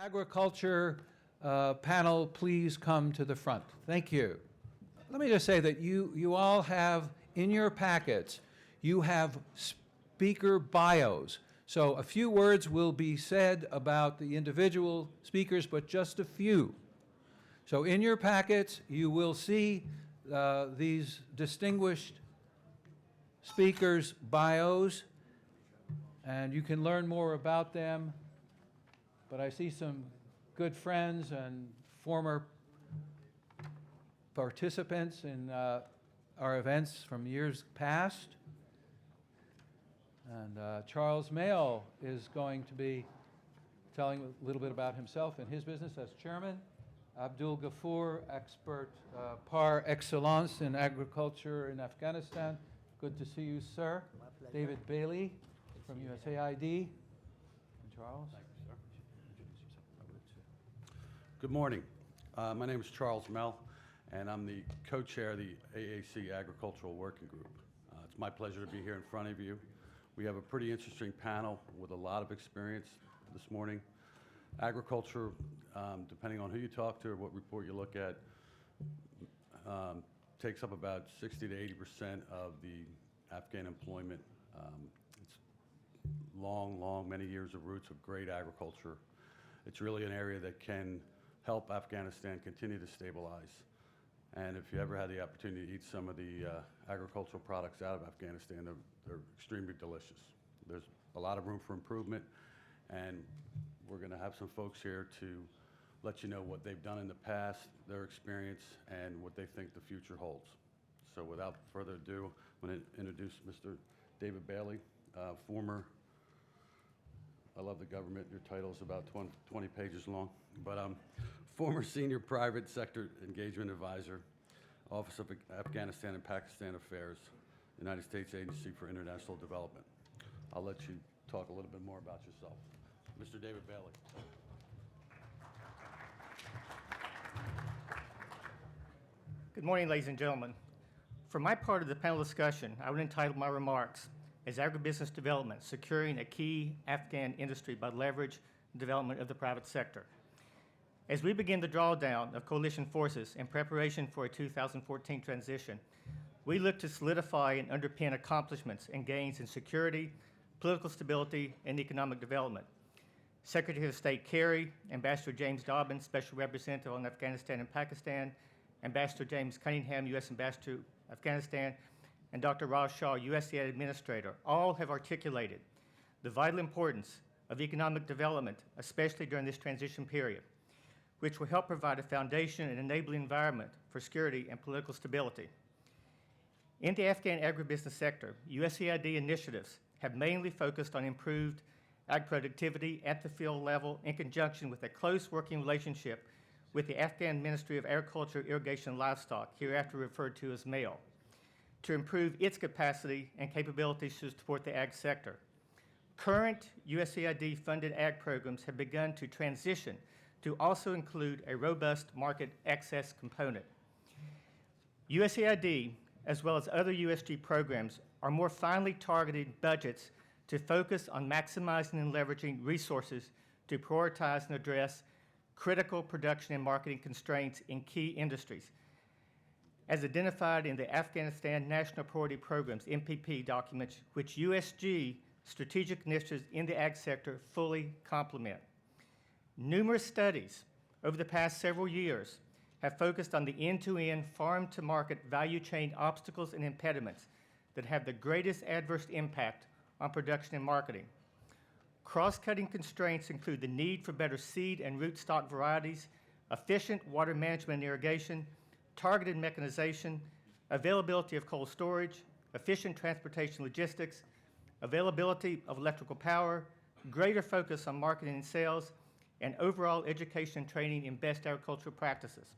Agriculture panel, please come to the front. Thank you. Let me just say that you all have, in your packets, you have speaker bios. So a few words will be said about the individual speakers, but just a few. So in your packets, you will see these distinguished speakers' bios, and you can learn more about them. But I see some good friends and former participants in our events from years past. And Charles Mayle is going to be telling a little bit about himself and his business as chairman. Abdul Ghafoor, expert par excellence in agriculture in Afghanistan. Good to see you, sir. David Bailey from USAID. And Charles. Thank you, sir. Good morning. My name is Charles Mell, and I'm the co-chair of the AAC Agricultural Working Group. It's my pleasure to be here in front of you. We have a pretty interesting panel with a lot of experience this morning. Agriculture, depending on who you talk to or what report you look at, takes up about 60 to 80% of the Afghan employment. It's long, many years of roots of great agriculture. It's really an area that can help Afghanistan continue to stabilize. And if you ever had the opportunity to eat some of the agricultural products out of Afghanistan, they're extremely delicious. There's a lot of room for improvement, and we're going to have some folks here to let you know what they've done in the past, their experience, and what they think the future holds. So without further ado, I'm going to introduce Mr. David Bailey, former, I love the government, your title is about 20 pages long, but former senior private sector engagement advisor, Office of Afghanistan and Pakistan Affairs, United States Agency for International Development. I'll let you talk a little bit more about yourself. Mr. David Bailey. Good morning, ladies and gentlemen. For my part of the panel discussion, I would entitle my remarks as Agribusiness Development, Securing a Key Afghan Industry by Leverage and Development of the Private Sector. As we begin the drawdown of coalition forces in preparation for a 2014 transition, we look to solidify and underpin accomplishments and gains in security, political stability, and economic development. Secretary of State Kerry, Ambassador James Dobbins, Special Representative on Afghanistan and Pakistan, Ambassador James Cunningham, U.S. Ambassador to Afghanistan, and Dr. Raj Shah, USAID Administrator, all have articulated the vital importance of economic development, especially during this transition period, which will help provide a foundation and enabling environment for security and political stability. In the Afghan agribusiness sector, USAID initiatives have mainly focused on improved ag productivity at the field level in conjunction with a close working relationship with the Afghan Ministry of Agriculture, Irrigation, and Livestock, hereafter referred to as MAIL, to improve its capacity and capabilities to support the ag sector. Current USAID-funded ag programs have begun to transition to also include a robust market access component. USAID, as well as other USG programs, are more finely targeted budgets to focus on maximizing and leveraging resources to prioritize and address critical production and marketing constraints in key industries, as identified in the Afghanistan National Priority Programs, MPP documents, which USG strategic initiatives in the ag sector fully complement. Numerous studies over the past several years have focused on the end-to-end farm-to-market value chain obstacles and impediments that have the greatest adverse impact on production and marketing. Cross-cutting constraints include the need for better seed and rootstock varieties, efficient water management and irrigation, targeted mechanization, availability of cold storage, efficient transportation logistics, availability of electrical power, greater focus on marketing and sales, and overall education and training in best agricultural practices.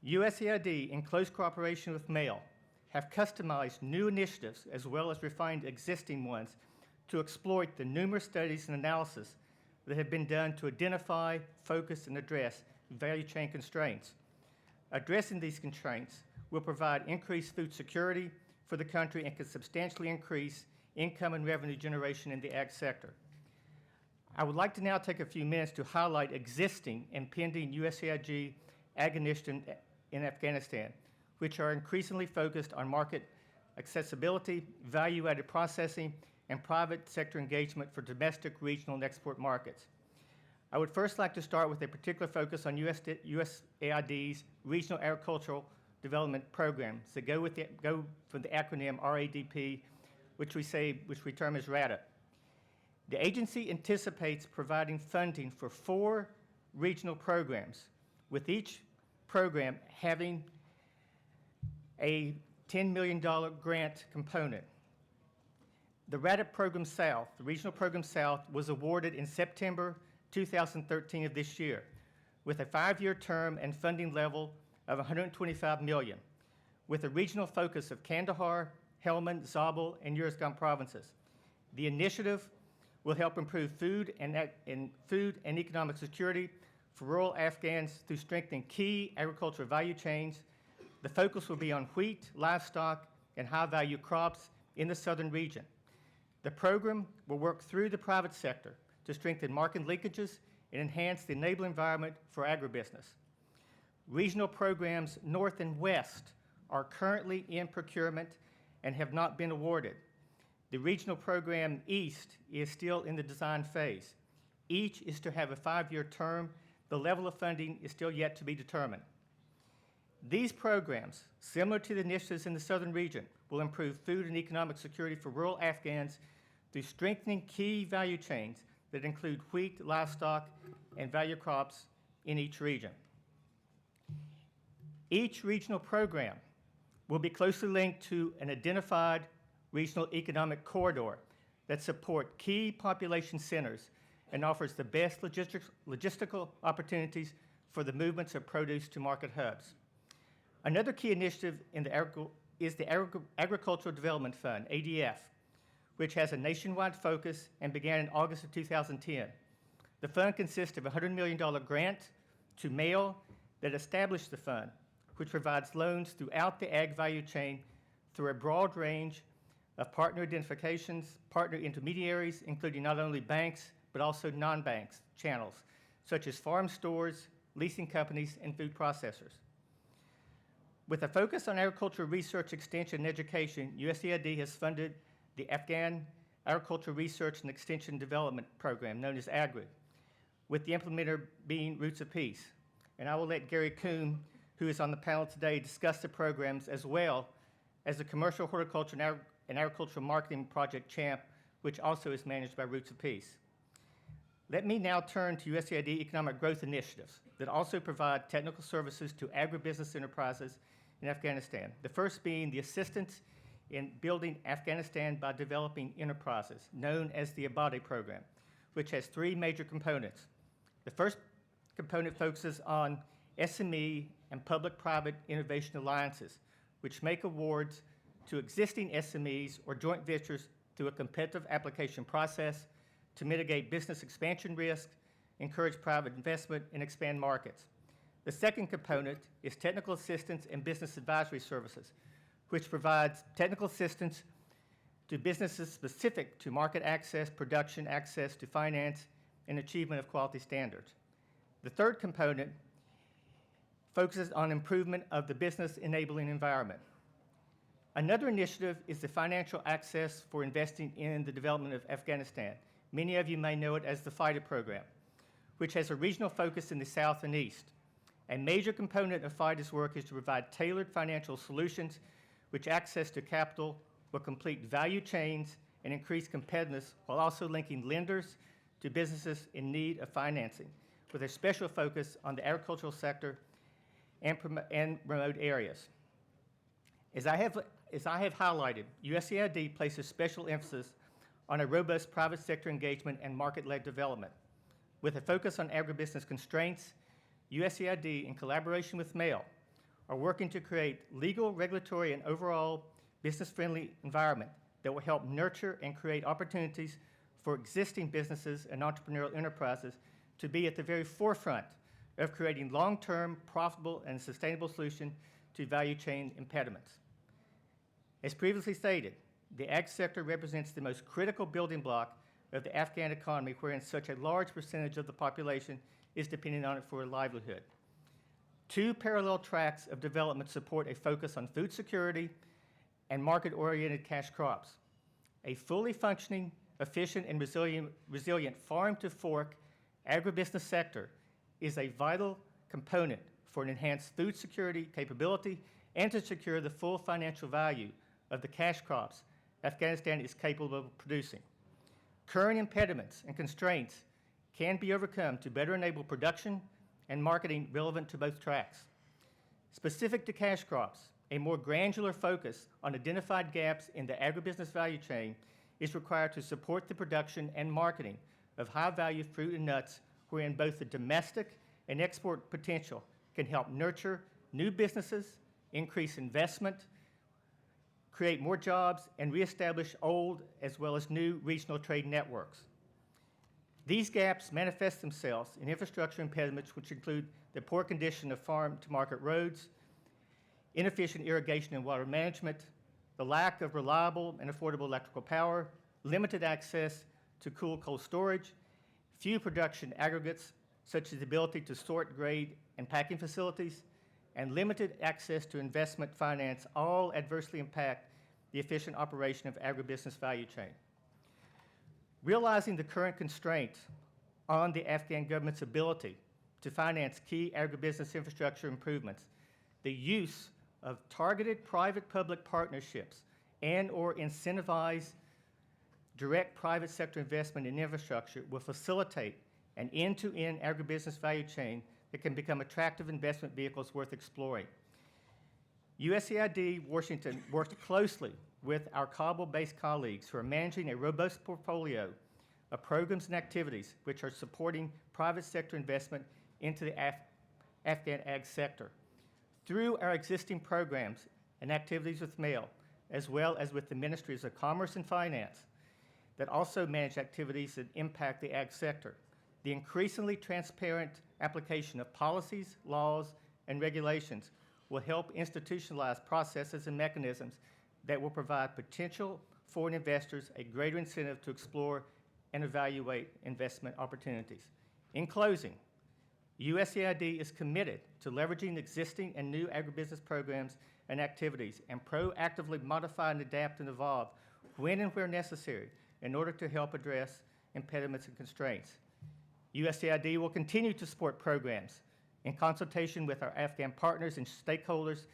USAID, in close cooperation with MAIL, have customized new initiatives as well as refined existing ones to exploit the numerous studies and analysis that have been done to identify, focus, and address value chain constraints. Addressing these constraints will provide increased food security for the country and can substantially increase income and revenue generation in the ag sector. I would like to now take a few minutes to highlight existing and pending USAID ag initiatives in Afghanistan, which are increasingly focused on market accessibility, value-added processing, and private sector engagement for domestic, regional, and export markets. I would first like to start with a particular focus on USAID's Regional Agricultural Development Programs that go from the acronym RADP, which we term as RADA. The agency anticipates providing funding for 4 regional programs, with each program having a $10 million grant component. The RADA Program South, the Regional Program South, was awarded in September 2013 of this year, with a 5-year term and funding level of $125 million, with a regional focus of Kandahar, Helmand, Zabul, and Uruzgan provinces. The initiative will help improve food and economic security for rural Afghans through strengthening key agricultural value chains. The focus will be on wheat, livestock, and high-value crops in the southern region. The program will work through the private sector to strengthen market linkages and enhance the enabling environment for agribusiness. Regional programs North and West are currently in procurement and have not been awarded. The regional program East is still in the design phase. Each is to have a 5-year term. The level of funding is still yet to be determined. These programs, similar to the initiatives in the southern region, will improve food and economic security for rural Afghans through strengthening key value chains that include wheat, livestock, and value crops in each region. Each regional program will be closely linked to an identified regional economic corridor that support key population centers and offers the best logistical opportunities for the movements of produce to market hubs. Another key initiative is the Agricultural Development Fund, ADF, which has a nationwide focus and began in August of 2010. The fund consists of a $100 million grant to MAIL that established the fund, which provides loans throughout the ag value chain through a broad range of partner identifications, partner intermediaries, including not only banks, but also non-banks channels, such as farm stores, leasing companies, and food processors. With a focus on agricultural research, extension, and education, USAID has funded the Afghan Agricultural Research and Extension Development Program, known as AGRI, with the implementer being Roots of Peace. And I will let Gary Kuhn, who is on the panel today, discuss the programs, as well as the Commercial Horticulture and Agricultural Marketing Project CHAMP, which also is managed by Roots of Peace. Let me now turn to USAID economic growth initiatives that also provide technical services to agribusiness enterprises in Afghanistan. The first being the assistance in building Afghanistan by developing enterprises, known as the Abadi program, which has 3 major components. The first component focuses on SME and public-private innovation alliances, which make awards to existing SMEs or joint ventures through a competitive application process to mitigate business expansion risk, encourage private investment, and expand markets. The second component is technical assistance and business advisory services, which provides technical assistance to businesses specific to market access, production, access to finance, and achievement of quality standards. The third component focuses on improvement of the business enabling environment. Another initiative is the financial access for investing in the development of Afghanistan. Many of you may know it as the FIDA program, which has a regional focus in the south and east. A major component of FIDA's work is to provide tailored financial solutions which access to capital will complete value chains and increase competitiveness, while also linking lenders to businesses in need of financing, with a special focus on the agricultural sector and remote areas. As I have highlighted, USAID places special emphasis on a robust private sector engagement and market-led development. With a focus on agribusiness constraints, USAID, in collaboration with MAIL, are working to create legal, regulatory, and overall business-friendly environment that will help nurture and create opportunities for existing businesses and entrepreneurial enterprises to be at the very forefront of creating long-term, profitable, and sustainable solutions to value chain impediments. As previously stated, the ag sector represents the most critical building block of the Afghan economy, wherein such a large percentage of the population is dependent on it for a livelihood. Two parallel tracks of development support a focus on food security and market-oriented cash crops. A fully functioning, efficient, and resilient farm-to-fork agribusiness sector is a vital component for an enhanced food security capability and to secure the full financial value of the cash crops Afghanistan is capable of producing. Current impediments and constraints can be overcome to better enable production and marketing relevant to both tracks. Specific to cash crops, a more granular focus on identified gaps in the agribusiness value chain is required to support the production and marketing of high-value fruit and nuts, wherein both the domestic and export potential can help nurture new businesses, increase investment, create more jobs, and reestablish old as well as new regional trade networks. These gaps manifest themselves in infrastructure impediments, which include the poor condition of farm-to-market roads, inefficient irrigation and water management, the lack of reliable and affordable electrical power, limited access to cool cold storage, few production aggregates, such as the ability to sort, grade, and packing facilities, and limited access to investment finance, all adversely impact the efficient operation of agribusiness value chain. Realizing the current constraints on the Afghan government's ability to finance key agribusiness infrastructure improvements, the use of targeted private-public partnerships and/or incentivize direct private sector investment in infrastructure will facilitate an end-to-end agribusiness value chain that can become attractive investment vehicles worth exploring. USAID Washington worked closely with our Kabul-based colleagues who are managing a robust portfolio of programs and activities which are supporting private sector investment into the Afghan ag sector. Through our existing programs and activities with MAIL, as well as with the Ministries of Commerce and Finance that also manage activities that impact the ag sector, the increasingly transparent application of policies, laws, and regulations will help institutionalize processes and mechanisms that will provide potential foreign investors a greater incentive to explore and evaluate investment opportunities. In closing, USAID is committed to leveraging existing and new agribusiness programs and activities and proactively modify and adapt and evolve when and where necessary in order to help address impediments and constraints. USAID will continue to support programs in consultation with our Afghan partners and stakeholders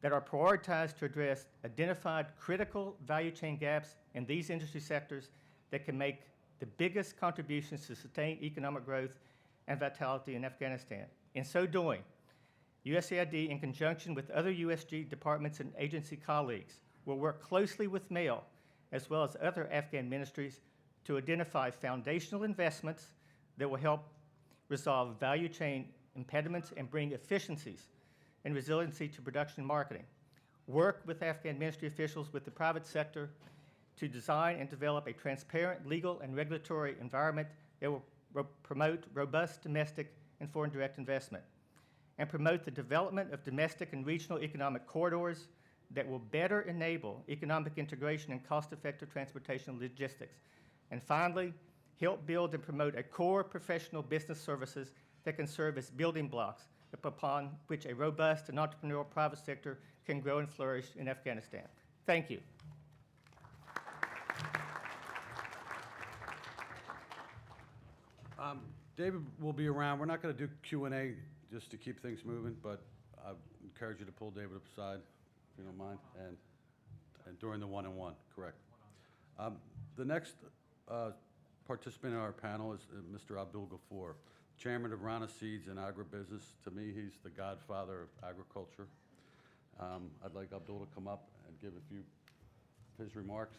that are prioritized to address identified critical value chain gaps in these industry sectors that can make the biggest contributions to sustained economic growth and vitality in Afghanistan. In so doing, USAID, in conjunction with other USG departments and agency colleagues, will work closely with MAIL as well as other Afghan ministries to identify foundational investments that will help resolve value chain impediments and bring efficiencies and resiliency to production and marketing. Work with Afghan ministry officials with the private sector to design and develop a transparent legal and regulatory environment that will promote robust domestic and foreign direct investment, and promote the development of domestic and regional economic corridors that will better enable economic integration and cost-effective transportation and logistics. And finally, help build and promote a core professional business services that can serve as building blocks upon which a robust and entrepreneurial private sector can grow and flourish in Afghanistan. Thank you. David will be around. We're not going to do Q&A just to keep things moving, but I encourage you to pull David aside, if you don't mind, and during the one-on-one, correct. The next participant in our panel is Mr. Abdul Ghafoor, Chairman of Rana Seeds and Agribusiness. To me, he's the godfather of agriculture. I'd like Abdul to come up and give a few of his remarks.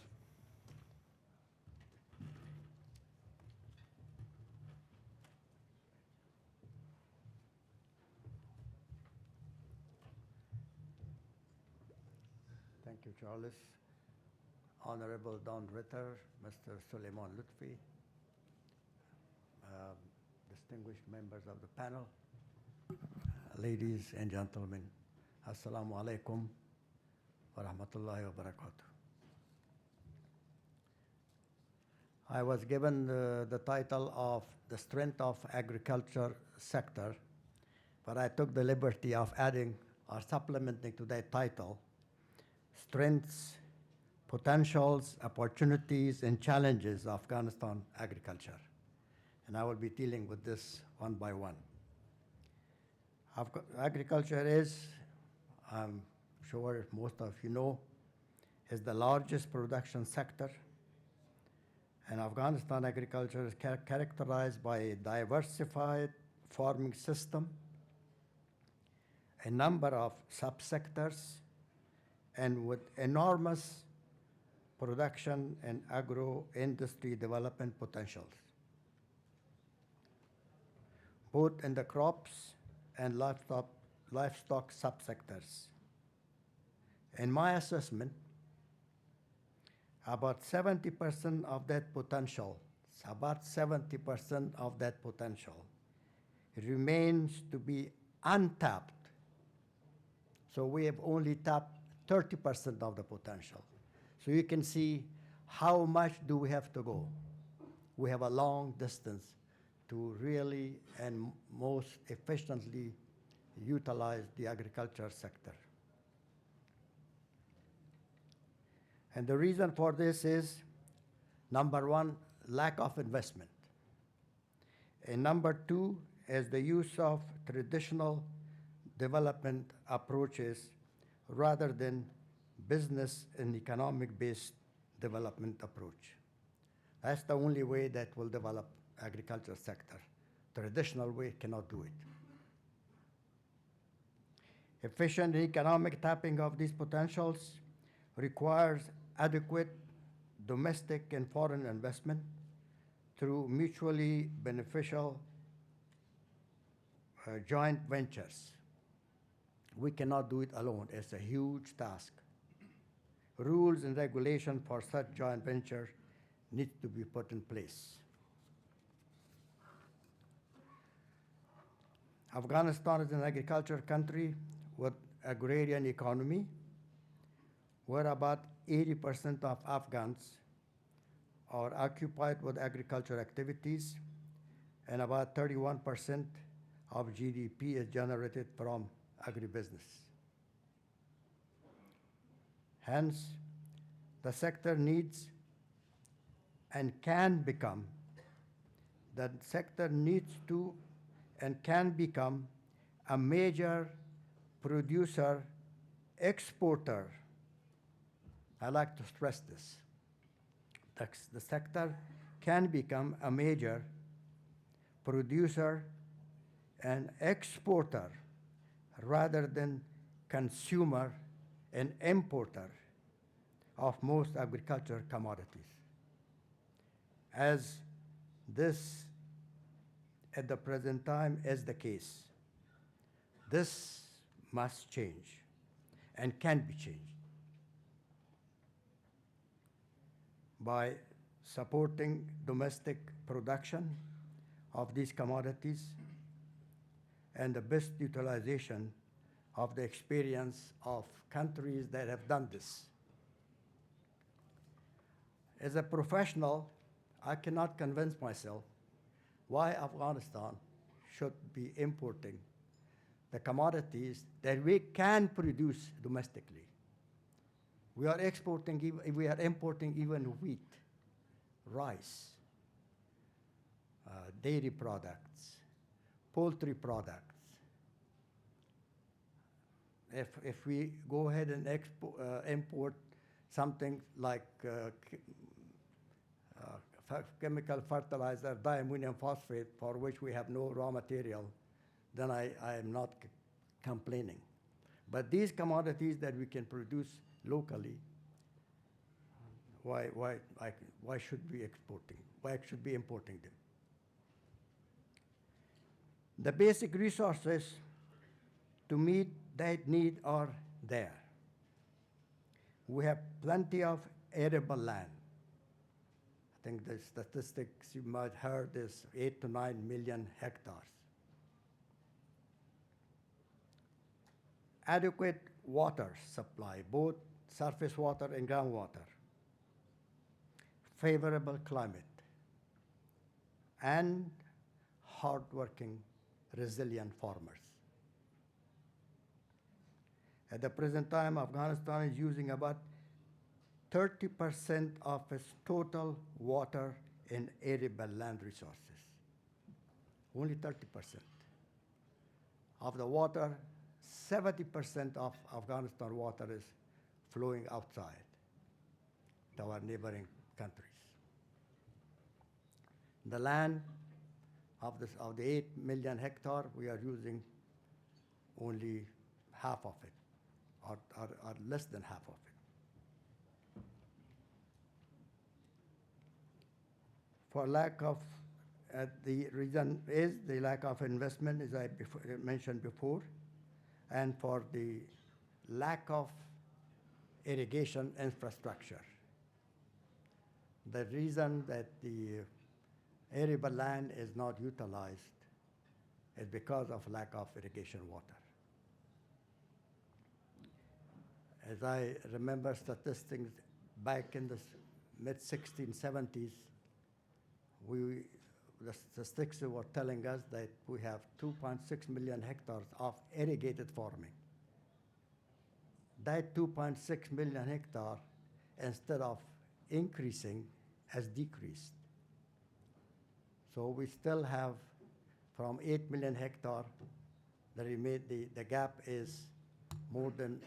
Thank you, Charles. Honorable Don Ritter, Mr. Suleiman Lutfi, distinguished members of the panel, ladies and gentlemen, Assalamu alaikum wa rahmatullahi wa barakatuh. I was given the title of the strength of agriculture sector, but I took the liberty of adding or supplementing to that title strengths, potentials, opportunities, and challenges of Afghanistan agriculture. And I will be dealing with this one by one. Agriculture is, I'm sure most of you know, is the largest production sector. And Afghanistan agriculture is characterized by a diversified farming system, a number of subsectors, and with enormous production and agro-industry development potentials, both in the crops and livestock subsectors. In my assessment, about 70% of that potential, remains to be untapped. So we have only tapped 30% of the potential. So you can see how much do we have to go. We have a long distance to really and most efficiently utilize the agriculture sector. And the reason for this is, number one, lack of investment. And number two is the use of traditional development approaches rather than business and economic-based development approach. That's the only way that will develop agriculture sector. Traditional way cannot do it. Efficient economic tapping of these potentials requires adequate domestic and foreign investment through mutually beneficial joint ventures. We cannot do it alone. It's a huge task. Rules and regulation for such joint ventures need to be put in place. Afghanistan is an agriculture country with agrarian economy, where about 80% of Afghans are occupied with agriculture activities, and about 31% of GDP is generated from agribusiness. Hence, the sector needs and can become, a major producer, exporter. I like to stress this. The sector can become a major producer and exporter rather than consumer and importer of most agricultural commodities. As this at the present time is the case. This must change and can be changed by supporting domestic production of these commodities and the best utilization of the experience of countries that have done this. As a professional, I cannot convince myself why Afghanistan should be importing the commodities that we can produce domestically. We are importing even wheat, rice, dairy products, poultry products. If we go ahead and import something like chemical fertilizer, diammonium phosphate, for which we have no raw material, then I am not complaining. But these commodities that we can produce locally, why should we exporting? Why should we be importing them? The basic resources to meet that need are there. We have plenty of arable land. I think the statistics you might have heard is 8 to 9 million hectares. Adequate water supply, both surface water and groundwater. Favorable climate. and hardworking, resilient farmers. At the present time, Afghanistan is using about 30% of its total water in arable land resources. Only 30%. Of the water, 70% of Afghanistan water is flowing outside to our neighboring countries. The land of the 8 million hectare, we are using only half of it, or less than half of it. For lack of, the reason is the lack of investment, as I mentioned before, and for the lack of irrigation infrastructure. The reason that the arable land is not utilized is because of lack of irrigation water. As I remember statistics back in the mid-1670s, the statistics were telling us that we have 2.6 million hectares of irrigated farming. That 2.6 million hectare, instead of increasing, has decreased. So we still have, from 8 million hectare, the gap is more than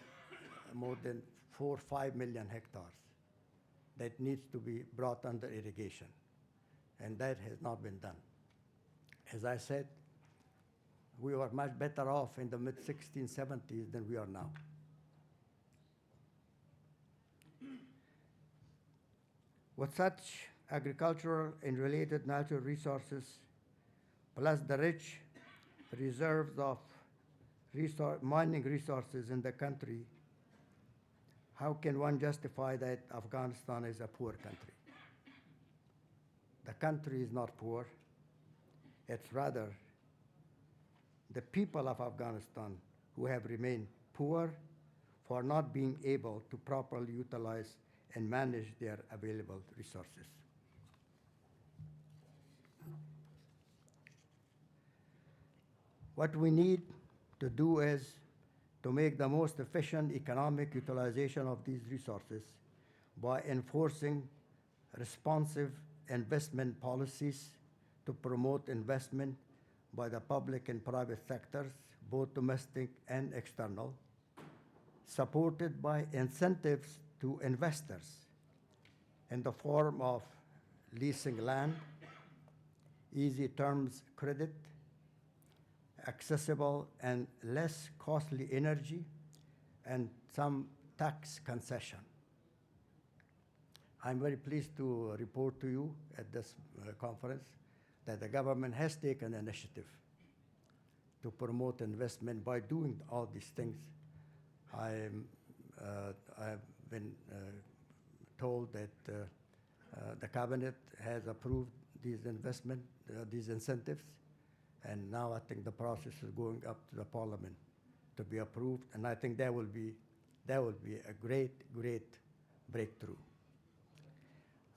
4 or 5 million hectares that needs to be brought under irrigation, and that has not been done. As I said, we were much better off in the mid-1670s than we are now. With such agricultural and related natural resources, plus the rich reserves of mining resources in the country, how can one justify that Afghanistan is a poor country? The country is not poor. It's rather the people of Afghanistan who have remained poor for not being able to properly utilize and manage their available resources. What we need to do is to make the most efficient economic utilization of these resources by enforcing responsive investment policies to promote investment by the public and private sectors, both domestic and external, supported by incentives to investors in the form of leasing land, easy terms credit, accessible and less costly energy, and some tax concession. I'm very pleased to report to you at this conference that the government has taken initiative to promote investment by doing all these things. I've been told that the cabinet has approved these these incentives, and now I think the process is going up to the parliament to be approved, and I think that will be a great breakthrough.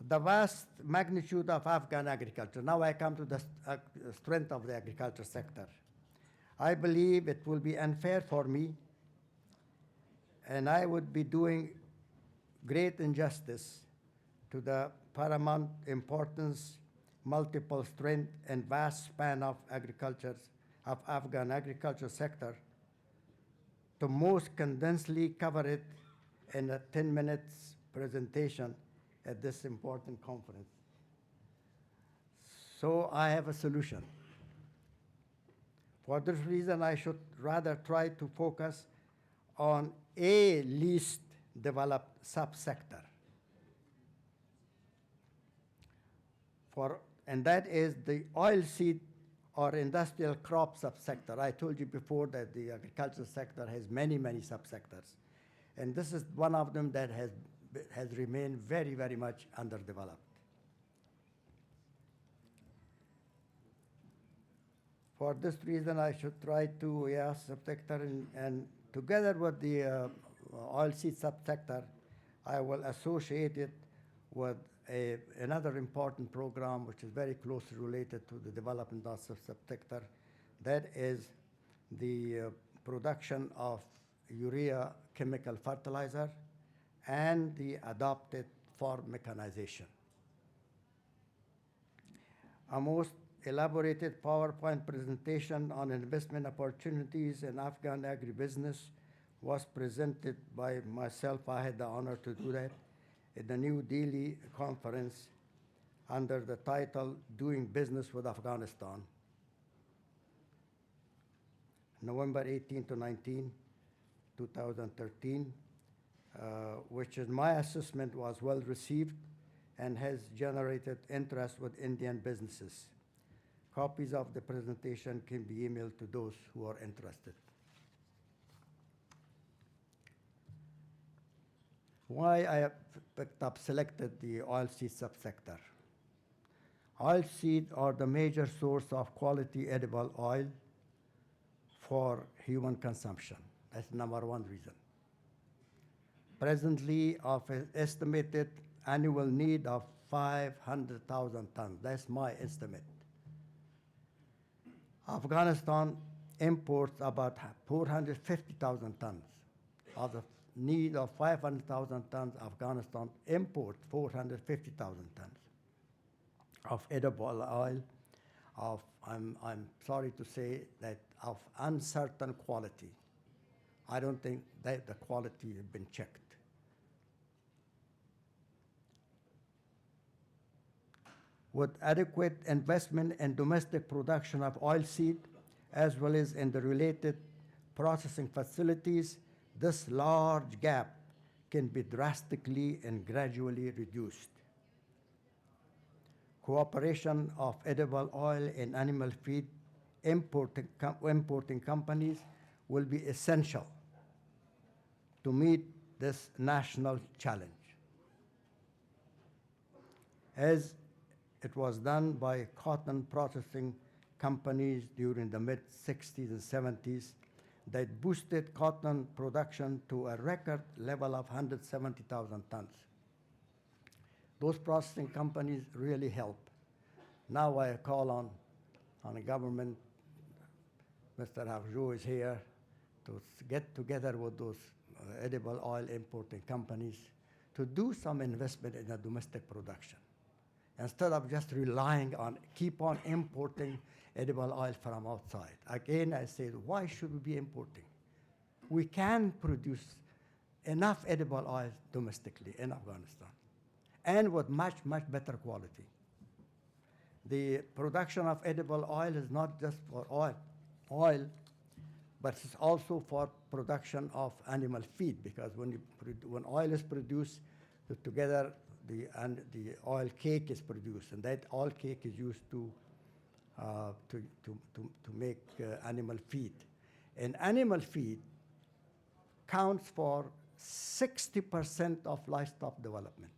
The vast magnitude of Afghan agriculture. Now I come to the strength of the agriculture sector. I believe it will be unfair for me, and I would be doing great injustice to the paramount importance, multiple strength, and vast span of Afghan agriculture sector to most condensely cover it in a 10 minutes presentation at this important conference. So I have a solution. For this reason, I should rather try to focus on a least developed subsector. And that is the oilseed or industrial crop subsector. I told you before that the agriculture sector has many subsectors. And this is one of them that has remained very much underdeveloped. For this reason, I should try to, subsector, and together with the oilseed subsector, I will associate it with another important program which is very closely related to the development of the subsector. That is the production of urea chemical fertilizer and the adopted farm mechanization. A most elaborated PowerPoint presentation on investment opportunities in Afghan agribusiness was presented by myself. I had the honor to do that at the New Delhi conference under the title Doing Business with Afghanistan, November 18 to 19, 2013, which is my assessment was well received and has generated interest with Indian businesses. Copies of the presentation can be emailed to those who are interested. Why I have selected the oilseed subsector. Oilseed are the major source of quality edible oil for human consumption. That's number one reason. Presently, of an estimated annual need of 500,000 tons. That's my estimate. Afghanistan imports about 450,000 tons. Of the need of 500,000 tons, Afghanistan imports 450,000 tons of edible oil, I'm sorry to say that of uncertain quality. I don't think that the quality has been checked. With adequate investment in domestic production of oilseed, as well as in the related processing facilities, this large gap can be drastically and gradually reduced. Cooperation of edible oil and animal feed importing companies will be essential to meet this national challenge, as it was done by cotton processing companies during the mid-60s and 70s that boosted cotton production to a record level of 170,000 tons. Those processing companies really help. Now I call on the government, Mr. Arjo is here, to get together with those edible oil importing companies to do some investment in the domestic production, instead of just relying on, keep on importing edible oil from outside. Again, I say, why should we be importing? We can produce enough edible oil domestically in Afghanistan, and with much, much better quality. The production of edible oil is not just for oil, but it's also for production of animal feed, because when oil is produced, together the oil cake is produced, and that oil cake is used to make animal feed. And animal feed counts for 60% of livestock development,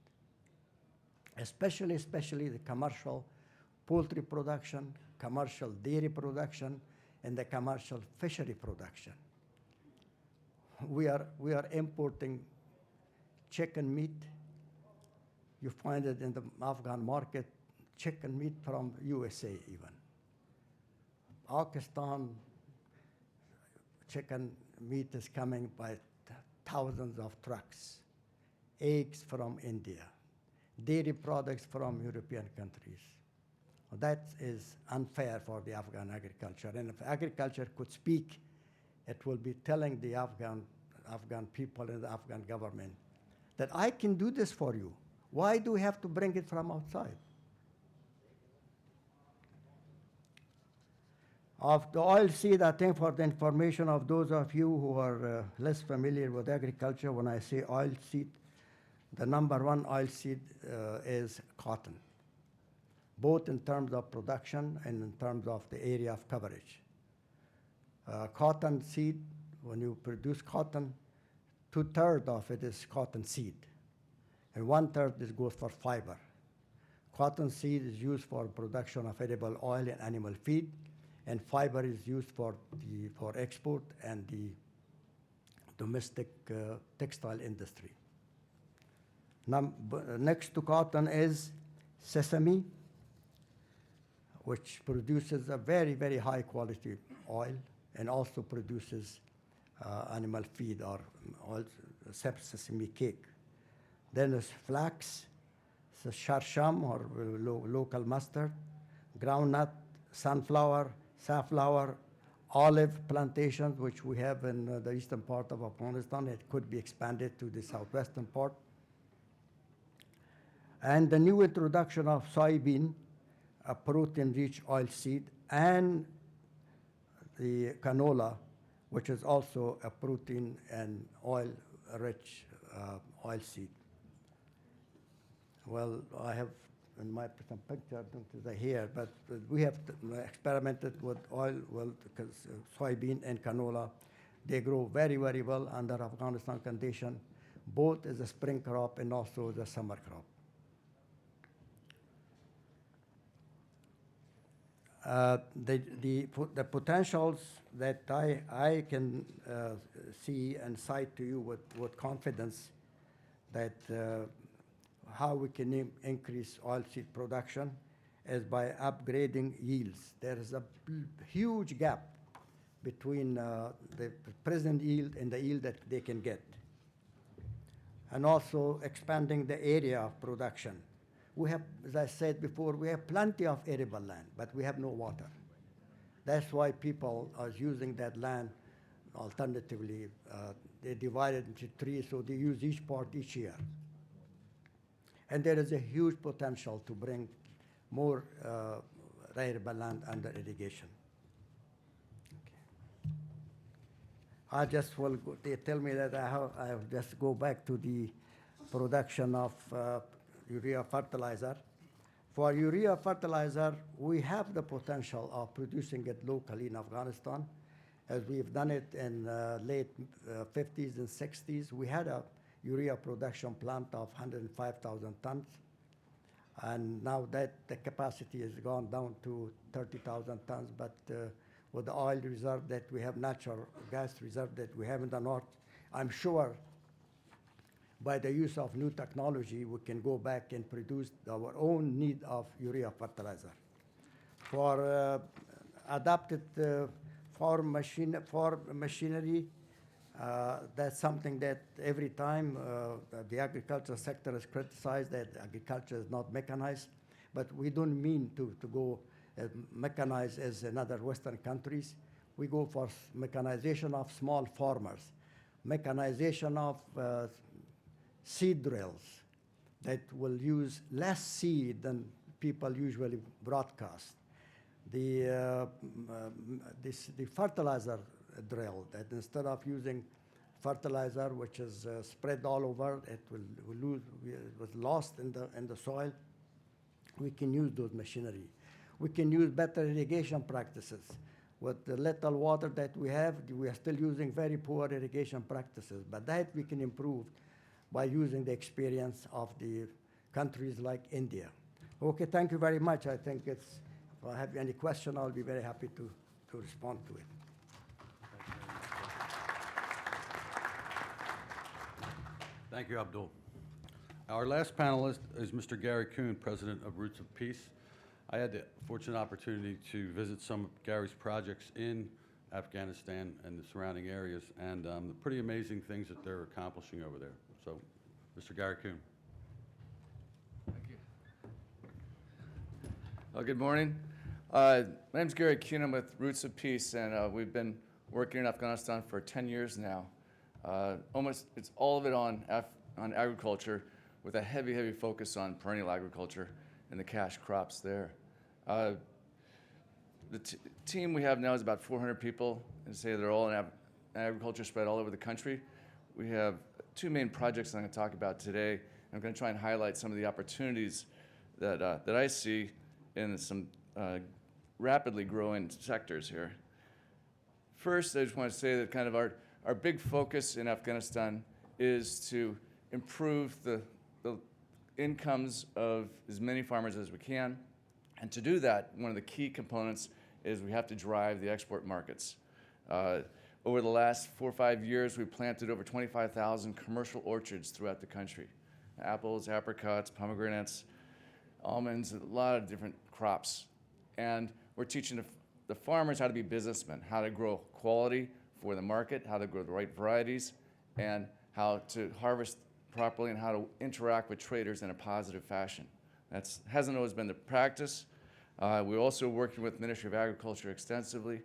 especially the commercial poultry production, commercial dairy production, and the commercial fishery production. We are importing chicken meat. You find it in the Afghan market, chicken meat from USA even. Pakistan chicken meat is coming by thousands of trucks. Eggs from India. Dairy products from European countries. That is unfair for the Afghan agriculture. And if agriculture could speak, it will be telling the Afghan people and the Afghan government that I can do this for you. Why do we have to bring it from outside? Of the oilseed, I think for the information of those of you who are less familiar with agriculture, when I say oilseed, the number one oilseed is cotton, both in terms of production and in terms of the area of coverage. Cotton seed, when you produce cotton, 2/3 of it is cotton seed, and 1/3 goes for fiber. Cotton seed is used for production of edible oil and animal feed, and fiber is used for export and the domestic textile industry. Next to cotton is sesame, which produces a very, very high quality oil and also produces animal feed or oil, sesame cake. Then there's flax, so sharsham or local mustard, groundnut, sunflower, safflower, olive plantations, which we have in the eastern part of Afghanistan. It could be expanded to the southwestern part. And the new introduction of soybean, a protein-rich oilseed, and the canola, which is also a protein and oil-rich oilseed. Well, I have in my some picture here, but we have experimented with oil, well, because soybean and canola, they grow very, very well under Afghanistan condition, both as a spring crop and also the summer crop. The potentials that I can see and cite to you with confidence that how we can increase oilseed production is by upgrading yields. There is a huge gap between the present yield and the yield that they can get. And also expanding the area of production. We have, as I said before, we have plenty of arable land, but we have no water. That's why people are using that land alternatively. They divide it into trees, so they use each part each year. And there is a huge potential to bring more arable land under irrigation. Okay. I just will, they tell me that I have just go back to the production of urea fertilizer. For urea fertilizer, we have the potential of producing it locally in Afghanistan, as we've done it in late 50s and 60s. We had a urea production plant of 105,000 tons, and now that the capacity has gone down to 30,000 tons, but with the oil reserve that we have, natural gas reserve that we have in the north, I'm sure by the use of new technology, we can go back and produce our own need of urea fertilizer. For adapted farm machinery, that's something that every time the agriculture sector is criticized that agriculture is not mechanized, but we don't mean to go mechanized as in other Western countries. We go for mechanization of small farmers, mechanization of seed drills that will use less seed than people usually broadcast. The fertilizer drill, that instead of using fertilizer which is spread all over, it was lost in the soil, we can use those machinery. We can use better irrigation practices. With the little water that we have, we are still using very poor irrigation practices, but that we can improve by using the experience of the countries like India. Okay, thank you very much. I think if I have any question, I'll be very happy to respond to it. Thank you, Abdul. Our last panelist is Mr. Gary Kuhn, president of Roots of Peace. I had the fortunate opportunity to visit some of Gary's projects in Afghanistan and the surrounding areas, and the pretty amazing things that they're accomplishing over there. So, Mr. Gary Kuhn. Thank you. Good morning. My name's Gary Kuhn. I'm with Roots of Peace, and we've been working in Afghanistan for 10 years now. It's all of it on agriculture, with a heavy focus on perennial agriculture and the cash crops there. The team we have now is about 400 people, and say they're all in agriculture spread all over the country. We have two main projects that I'm going to talk about today. I'm going to try and highlight some of the opportunities that I see in some rapidly growing sectors here. First, I just want to say that kind of our big focus in Afghanistan is to improve the incomes of as many farmers as we can. And to do that, one of the key components is we have to drive the export markets. Over the last 4 or 5 years, we've planted over 25,000 commercial orchards throughout the country. apples, apricots, pomegranates, almonds, a lot of different crops. And we're teaching the farmers how to be businessmen, how to grow quality for the market, how to grow the right varieties, and how to harvest properly and how to interact with traders in a positive fashion. That hasn't always been the practice. We're also working with Ministry of Agriculture extensively,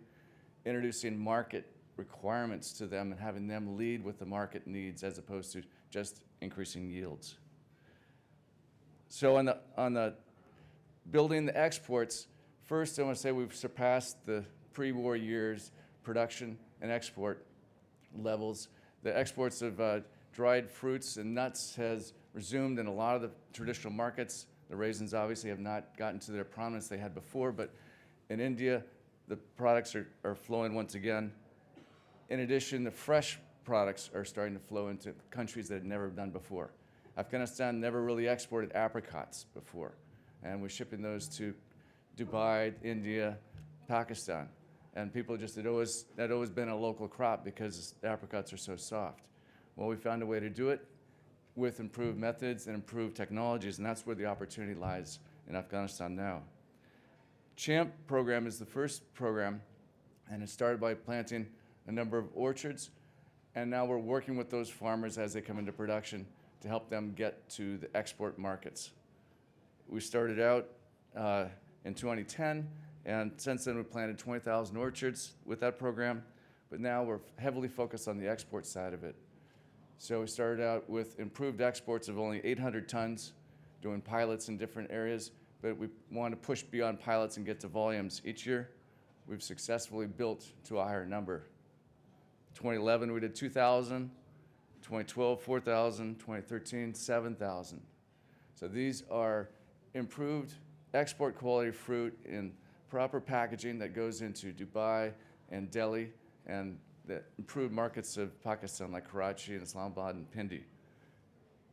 introducing market requirements to them and having them lead with the market needs as opposed to just increasing yields. So on the building the exports, first I want to say we've surpassed the pre-war years production and export levels. The exports of dried fruits and nuts has resumed in a lot of the traditional markets. The raisins obviously have not gotten to their prominence they had before, but in India, the products are flowing once again. In addition, the fresh products are starting to flow into countries that had never done before. Afghanistan never really exported apricots before, and we're shipping those to Dubai, India, Pakistan. And people just had always been a local crop because the apricots are so soft. Well, we found a way to do it with improved methods and improved technologies, and that's where the opportunity lies in Afghanistan now. CHAMP program is the first program, and it started by planting a number of orchards, and now we're working with those farmers as they come into production to help them get to the export markets. We started out in 2010, and since then we've planted 20,000 orchards with that program, but now we're heavily focused on the export side of it. So we started out with improved exports of only 800 tons, doing pilots in different areas, but we want to push beyond pilots and get to volumes. Each year, we've successfully built to a higher number. 2011, we did 2,000, 2012, 4,000, 2013, 7,000. So these are improved export quality fruit in proper packaging that goes into Dubai and Delhi and the improved markets of Pakistan like Karachi and Islamabad and Pindi.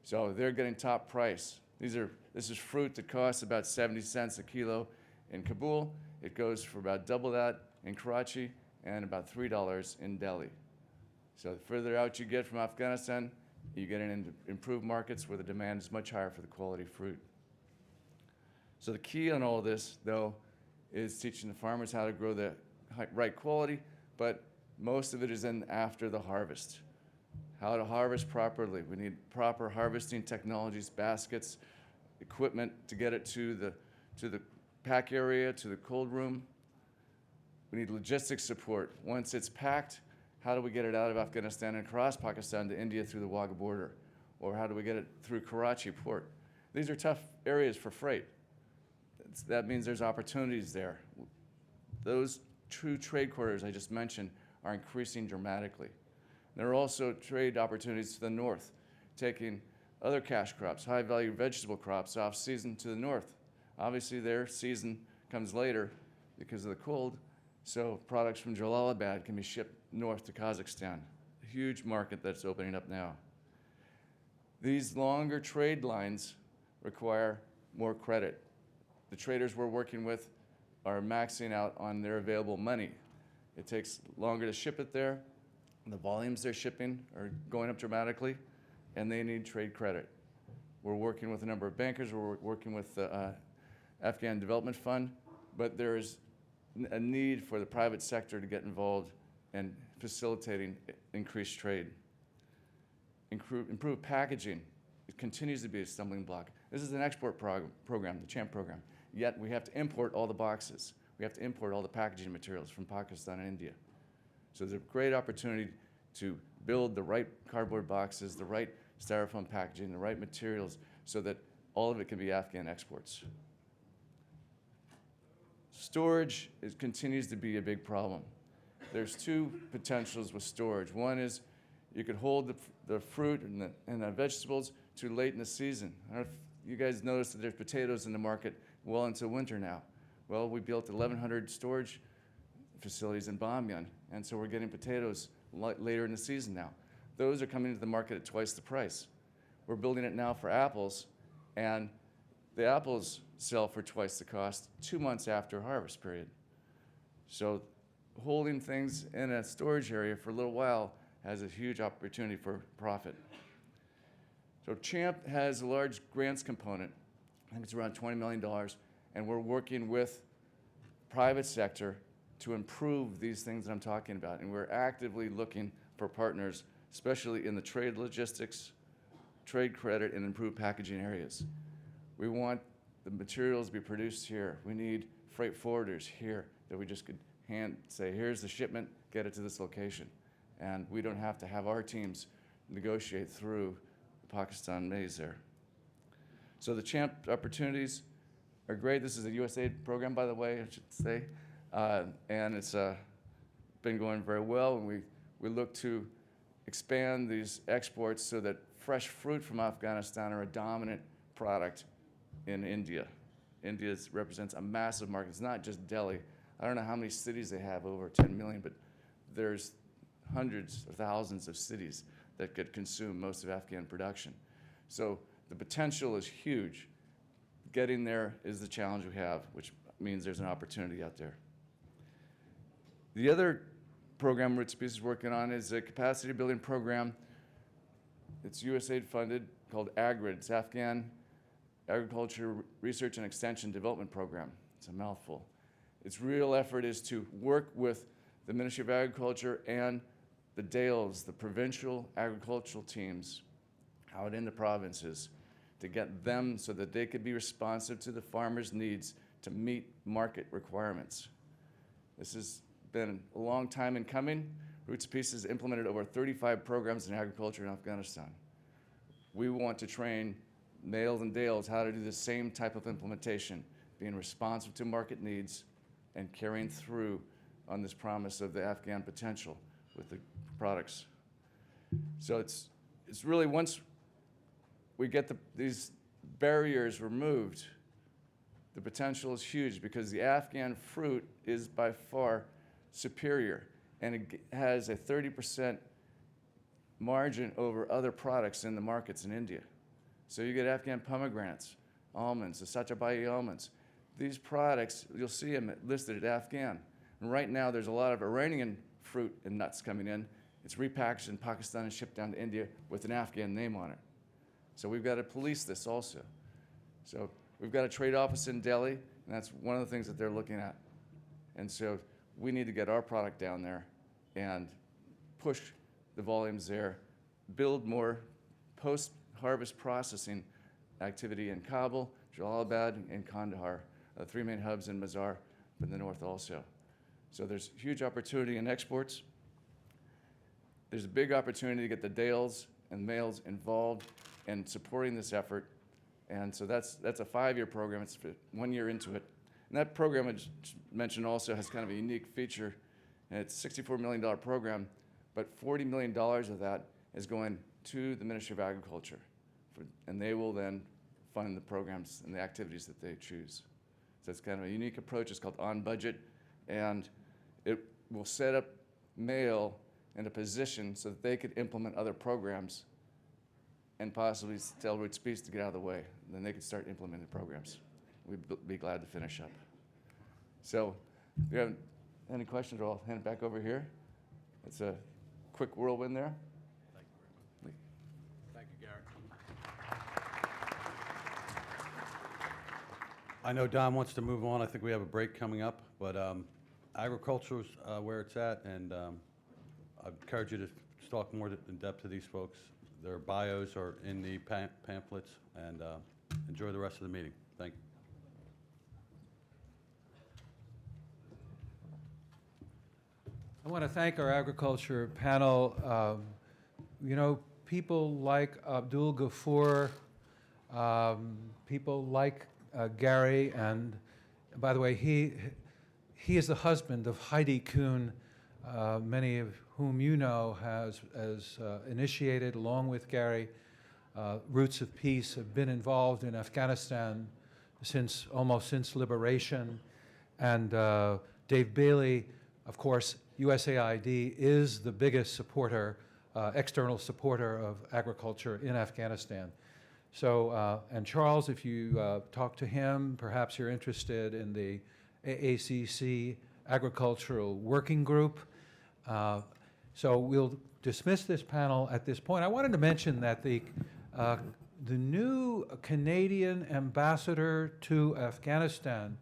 So they're getting top price. This is fruit that costs about 70 cents a kilo in Kabul. It goes for about double that in Karachi and about $3 in Delhi. So the further out you get from Afghanistan, you get into improved markets where the demand is much higher for the quality fruit. So the key on all of this, though, is teaching the farmers how to grow the right quality, but most of it is in after the harvest. How to harvest properly. We need proper harvesting technologies, baskets, equipment to get it to the pack area, to the cold room. We need logistics support. Once it's packed, how do we get it out of Afghanistan and across Pakistan to India through the Wagah border? Or how do we get it through Karachi port? These are tough areas for freight. That means there's opportunities there. Those true trade corridors I just mentioned are increasing dramatically. There are also trade opportunities to the north, taking other cash crops, high-value vegetable crops off season to the north. Obviously, their season comes later because of the cold, so products from Jalalabad can be shipped north to Kazakhstan, a huge market that's opening up now. These longer trade lines require more credit. The traders we're working with are maxing out on their available money. It takes longer to ship it there. The volumes they're shipping are going up dramatically, and they need trade credit. We're working with a number of bankers. We're working with the Afghan Development Fund, but there is a need for the private sector to get involved in facilitating increased trade. Improved packaging. It continues to be a stumbling block. This is an export program, the CHAMP program, yet we have to import all the boxes. We have to import all the packaging materials from Pakistan and India. So there's a great opportunity to build the right cardboard boxes, the right styrofoam packaging, the right materials, so that all of it can be Afghan exports. Storage continues to be a big problem. There's two potentials with storage. One is you could hold the fruit and the vegetables too late in the season. I don't know if you guys noticed that there's potatoes in the market well into winter now. Well, we built 1,100 storage facilities in Bamyan, and so we're getting potatoes later in the season now. Those are coming to the market at twice the price. We're building it now for apples, and the apples sell for twice the cost 2 months after harvest period. So holding things in a storage area for a little while has a huge opportunity for profit. So CHAMP has a large grants component. I think it's around $20 million, and we're working with private sector to improve these things that I'm talking about. And we're actively looking for partners, especially in the trade logistics, trade credit, and improved packaging areas. We want the materials to be produced here. We need freight forwarders here that we just could say, here's the shipment, get it to this location. And we don't have to have our teams negotiate through the Pakistan maze there. So the CHAMP opportunities are great. This is a USAID program, by the way, I should say. And it's been going very well, and we look to expand these exports so that fresh fruit from Afghanistan are a dominant product in India. India represents a massive market. It's not just Delhi. I don't know how many cities they have, over 10 million, but there's hundreds or thousands of cities that could consume most of Afghan production. So the potential is huge. Getting there is the challenge we have, which means there's an opportunity out there. The other program Roots Peace is working on is a capacity building program. It's USAID funded, called AGRID. It's Afghan Agriculture Research and Extension Development Program. It's a mouthful. Its real effort is to work with the Ministry of Agriculture and the DAILs, the provincial agricultural teams out in the provinces, to get them so that they could be responsive to the farmers' needs to meet market requirements. This has been a long time in coming. Roots of Peace has implemented over 35 programs in agriculture in Afghanistan. We want to train males and DAILs how to do the same type of implementation, being responsive to market needs and carrying through on this promise of the Afghan potential with the products. So it's really, once we get these barriers removed, the potential is huge, because the Afghan fruit is by far superior, and it has a 30% margin over other products in the markets in India. So you get Afghan pomegranates, almonds, the Sachabai almonds. These products, you'll see them listed at Afghan. And right now there's a lot of Iranian fruit and nuts coming in. It's repackaged in Pakistan and shipped down to India with an Afghan name on it. So we've got to police this also. So we've got a trade office in Delhi, and that's one of the things that they're looking at. And so we need to get our product down there and push the volumes there, build more post-harvest processing activity in Kabul, Jalalabad, and Kandahar, three main hubs in Mazar, but in the north also. So there's huge opportunity in exports. There's a big opportunity to get the DAILs and males involved in supporting this effort. And so that's a 5-year program. It's 1 year into it. And that program, I just mentioned, also has kind of a unique feature. And it's a $64 million program, but $40 million of that is going to the Ministry of Agriculture. And they will then fund the programs and the activities that they choose. So it's kind of a unique approach. It's called On Budget. And it will set up Mail in a position so that they could implement other programs and possibly tell Roots Peace to get out of the way. And then they could start implementing programs. We'd be glad to finish up. So if you have any questions, I'll hand it back over here. It's a quick whirlwind there. Thank you very much. Thank you, Gary. I know Don wants to move on. I think we have a break coming up, but agriculture is where it's at, and I encourage you to talk more in depth to these folks. Their bios are in the pamphlets, and enjoy the rest of the meeting. Thank you. I want to thank our agriculture panel. You know, people like Abdul Ghafoor, people like Gary, and by the way, he is the husband of Heidi Kuhn, many of whom you know has initiated, along with Gary, Roots of Peace, have been involved in Afghanistan almost since liberation. And Dave Bailey, of course, USAID is the biggest supporter, external supporter of agriculture in Afghanistan. So, and Charles, if you talk to him, perhaps you're interested in the AACC Agricultural Working Group. So we'll dismiss this panel at this point. I wanted to mention that the The new Canadian ambassador to Afghanistan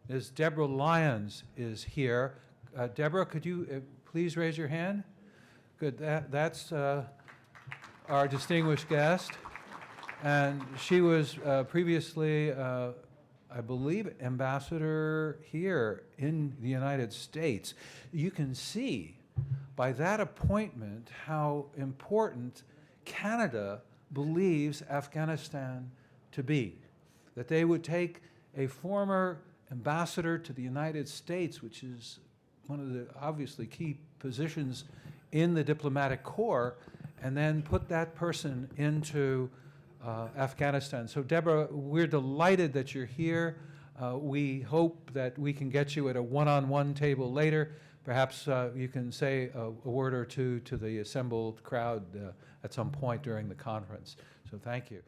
is Deborah Lyons is here. Deborah, could you please raise your hand? Good. That's our distinguished guest. And she was previously, I believe, ambassador here in the United States. You can see by that appointment how important Canada believes Afghanistan to be. That they would take a former ambassador to the United States, which is one of the obviously key positions in the diplomatic corps, and then put that person into Afghanistan. So Deborah, we're delighted that you're here. We hope that we can get you at a one-on-one table later. Perhaps you can say a word or two to the assembled crowd at some point during the conference. So thank you.